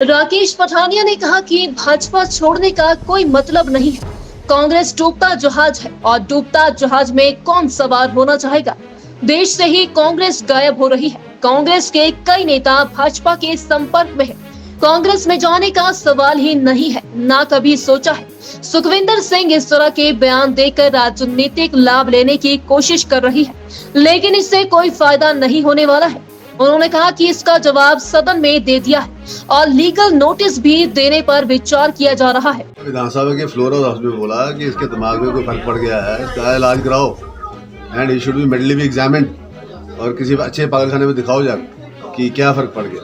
राकेश पठानिया ने कहा कि भाजपा छोड़ने का कोई मतलब नहीं है। कांग्रेस डूबता जहाज है और डूबता जहाज में कौन सवार होना चाहेगा। देश से ही कांग्रेस गायब हो रही है। कांग्रेस के कई नेता भाजपा के संपर्क में है। कांग्रेस में जाने का सवाल ही नहीं है, ना कभी सोचा है। सुखविंदर सिंह इस तरह के बयान देकर राजनीतिक लाभ लेने की कोशिश कर रही है, लेकिन इससे कोई फायदा नहीं होने वाला है। उन्होंने कहा कि इसका जवाब सदन में दे दिया है और लीगल नोटिस भी देने पर विचार किया जा रहा है। विधानसभा के फ्लोर हाउस में बोला कि इसके दिमाग में कोई फर्क पड़ गया है, इसका इलाज कराओ and he should be medically B examined और किसी अच्छे पागलखाने में दिखाओ जाकर कि क्या फ़र्क पड़ गया।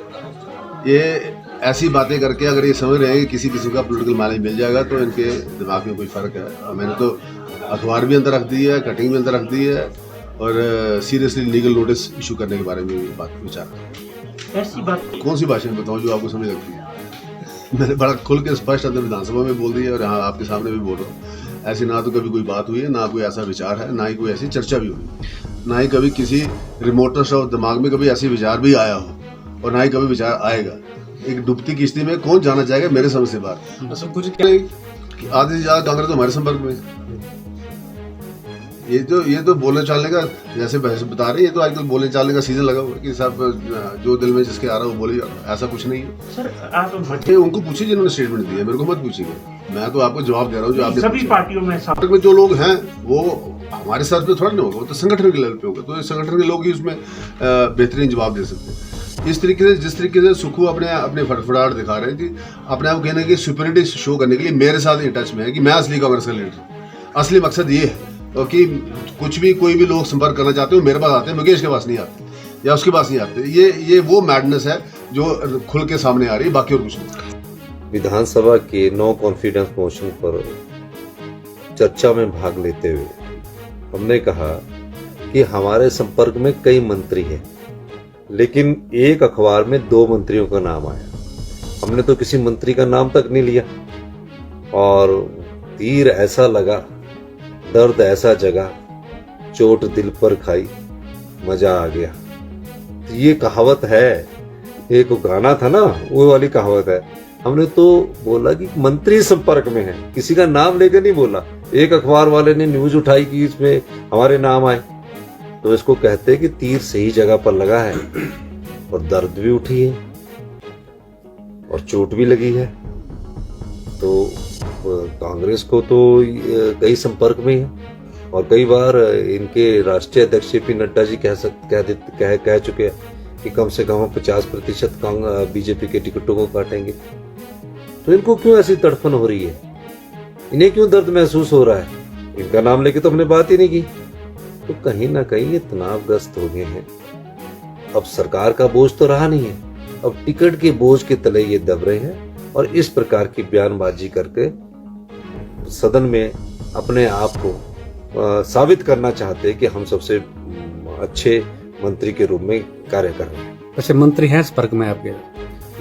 ये ऐसी बातें करके अगर ये समझ रहे हैं कि किसी किसी का पॉलिटिकल माइलेज मिल जाएगा तो इनके दिमाग में कोई फ़र्क है। मैंने तो अखबार भी अंदर रख दी है, कटिंग भी अंदर रख दी है और सीरियसली लीगल नोटिस इशू करने के बारे में भी बात विचार। ऐसी बात कौन सी भाषा में बताऊं जो आपको समझ लगती है? मैंने बड़ा खुल के स्पष्ट अंदर विधानसभा में बोल दिया और यहाँ आपके सामने भी बोल रहा हूँ। ऐसी ना तो कभी कोई बात हुई है, ना कोई ऐसा विचार है, ना ही कोई ऐसी चर्चा भी हुई, ना ही कभी किसी रिमोटेस्ट ऑफ दिमाग में कभी ऐसी विचार भी आया हो और ना ही कभी विचार आएगा। एक डूबती किश्ती में कौन जाना चाहेगा मेरे समझ से बाहर। आधे से ज़्यादा कांग्रेस तो हमारे संपर्क में। ये तो बोलने चालने का, जैसे बता रहे हैं, ये तो आजकल बोलने चालने का सीजन लगा हुआ है कि सब जो दिल में जिसके आ रहा है वो बोले। ऐसा कुछ नहीं है सर। आप उनको पूछिए जिन्होंने स्टेटमेंट दिया, मेरे को मत पूछिएगा। मैं तो आपको जवाब दे रहा हूँ जो आपने सभी पार्टियों में जो लोग हैं वो हमारे साथ पे थोड़ा नहीं होगा, वो तो संगठन के लेवल पे होगा। तो संगठन के लोग ही उसमें बेहतरीन जवाब दे सकते हैं। इस तरीके से जिस तरीके से सुखू अपने फड़फड़ाहट दिखा रहे हैं कि अपने आप कहने की सुपरिटी शो करने के लिए मेरे साथ इन टच में है कि मैं असली कांग्रेस का लीडर। असली मकसद ये है कि कुछ भी कोई भी लोग संपर्क करना चाहते हो मेरे पास आते हैं, मुकेश के पास नहीं आते या उसके पास नहीं आते। ये वो मैडनेस है जो खुल के सामने आ रही है, बाकी और कुछ नहीं। विधानसभा के नो कॉन्फिडेंस मोशन पर चर्चा में भाग लेते हुए हमने कहा कि हमारे संपर्क में कई मंत्री हैं, लेकिन एक अखबार में 2 मंत्रियों का नाम आया। हमने तो किसी मंत्री का नाम तक नहीं लिया और तीर ऐसा लगा, दर्द ऐसा जगा, चोट दिल पर खाई, मजा आ गया। तो ये कहावत है, एक गाना था ना, वो वाली कहावत है। हमने तो बोला कि मंत्री संपर्क में है, किसी का नाम लेकर नहीं बोला। एक अखबार वाले ने न्यूज उठाई कि इसमें हमारे नाम आए, तो इसको कहते हैं कि तीर सही जगह पर लगा है और दर्द भी उठी है और चोट भी लगी है। तो कांग्रेस को तो कई संपर्क में है और कई बार इनके राष्ट्रीय अध्यक्ष जेपी नड्डा जी कह चुके हैं कि कम से कम 50% बीजेपी के टिकटों को काटेंगे। तो इनको क्यों ऐसी तड़फन हो रही है? इन्हें क्यों दर्द महसूस हो रहा है? इनका नाम लेके तो हमने बात ही नहीं की। तो कहीं ना कहीं ये तनावग्रस्त हो गए हैं। अब सरकार का बोझ तो रहा नहीं है, अब टिकट के बोझ के तले ये दब रहे हैं और इस प्रकार की बयानबाजी करके सदन में अपने आप को साबित करना चाहते हैं कि हम सबसे अच्छे मंत्री के रूप में कार्य कर रहे हैं। अच्छा, मंत्री हैं संपर्क में आपके?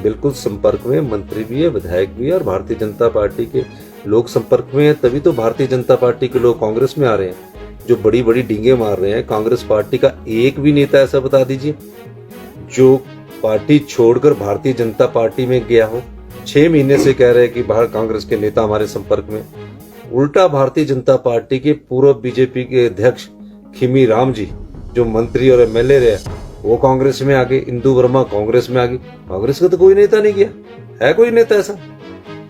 बिल्कुल संपर्क में मंत्री भी है, विधायक भी है और भारतीय जनता पार्टी के लोग संपर्क में है। तभी तो भारतीय जनता पार्टी के लोग कांग्रेस में आ रहे हैं, जो बड़ी बड़ी डींगे मार रहे हैं। कांग्रेस पार्टी का एक भी नेता ऐसा बता दीजिए जो पार्टी छोड़कर भारतीय जनता पार्टी में गया हो। 6 महीने से कह रहे हैं कि बाहर कांग्रेस के नेता हमारे संपर्क में। उल्टा भारतीय जनता पार्टी के पूर्व बीजेपी के अध्यक्ष खिमी राम जी जो मंत्री और एमएलए रहे, वो कांग्रेस में आ गए। इंदु वर्मा कांग्रेस में आ गई। कांग्रेस का तो कोई नेता नहीं गया है, कोई नेता ऐसा।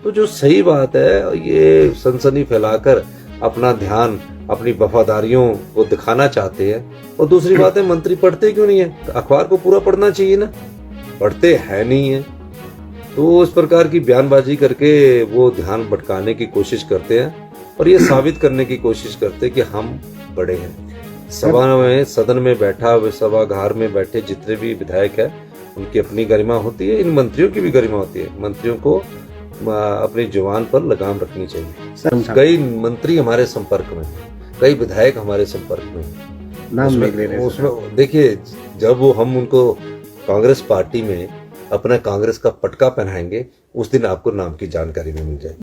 तो जो सही बात है, ये सनसनी फैलाकर अपना ध्यान, अपनी वफादारियों को दिखाना चाहते हैं। और दूसरी बात है, मंत्री पढ़ते क्यों नहीं है? अखबार को पूरा पढ़ना चाहिए ना, पढ़ते है नहीं है। तो इस प्रकार की बयानबाजी करके वो ध्यान भटकाने की कोशिश करते हैं और ये साबित करने की कोशिश करते हैं कि हम बड़े हैं। सभा में, सदन में बैठा, सभागार में बैठे जितने भी विधायक हैं, उनकी अपनी गरिमा होती है, इन मंत्रियों की भी गरिमा होती है। मंत्रियों को अपनी जुबान पर लगाम रखनी चाहिए। कई मंत्री हमारे संपर्क में, कई विधायक हमारे संपर्क में। उसमें देखिए, जब वो हम उनको कांग्रेस पार्टी में अपना कांग्रेस का पटका पहनाएंगे, उस दिन आपको नाम की जानकारी भी मिल जाएगी।